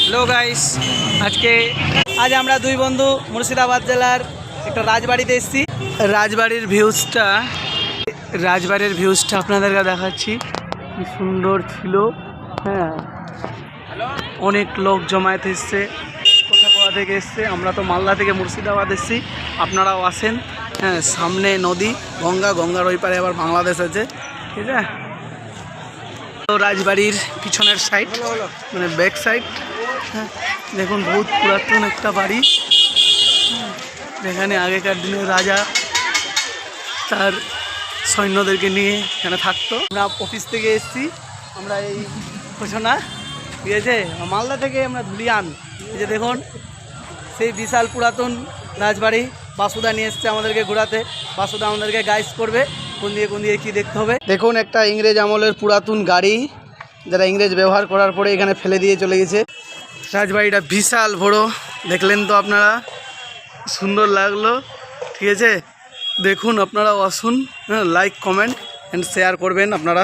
Hello guys, আজ আমরা দুই বন্ধু মুর্শিদাবাদ জেলার একটা রাজবাড়িতে এসেছি। রাজবাড়ির ভিউজটা আপনাদেরকে দেখাচ্ছি। কি সুন্দর ছিল। হ্যাঁ, অনেক লোক জমায়েত এসছে, কোথা থেকে এসছে। আমরা তো মালদা থেকে মুর্শিদাবাদ এসেছি, আপনারাও আসেন। হ্যাঁ, সামনে নদী গঙ্গার ওই পারে আবার বাংলাদেশ আছে, ঠিক আছে। তো রাজবাড়ির পিছনের সাইড মানে ব্যাক সাইড, হ্যাঁ দেখুন, বহুত পুরাতন একটা বাড়ি। যেখানে আগেকার দিনে রাজা তার সৈন্যদেরকে নিয়ে এখানে থাকতো। আমরা অফিস থেকে এসেছি, আমরা এই ঘোষণা ঠিক আছে, মালদা থেকে আমরা ধুলিয়ান। এই যে দেখুন, সেই বিশাল পুরাতন রাজবাড়ি। বাসুদা নিয়ে এসছে আমাদেরকে ঘোরাতে। বাসুদা আমাদেরকে গাইড করবে কোন দিয়ে কী দেখতে হবে। দেখুন, একটা ইংরেজ আমলের পুরাতন গাড়ি, যারা ইংরেজ ব্যবহার করার পরে এখানে ফেলে দিয়ে চলে গেছে। রাজবাড়িটা বিশাল বড়, দেখলেন তো আপনারা, সুন্দর লাগলো, ঠিক আছে। দেখুন, আপনারাও আসুন, হ্যাঁ, লাইক কমেন্ট অ্যান্ড শেয়ার করবেন আপনারা।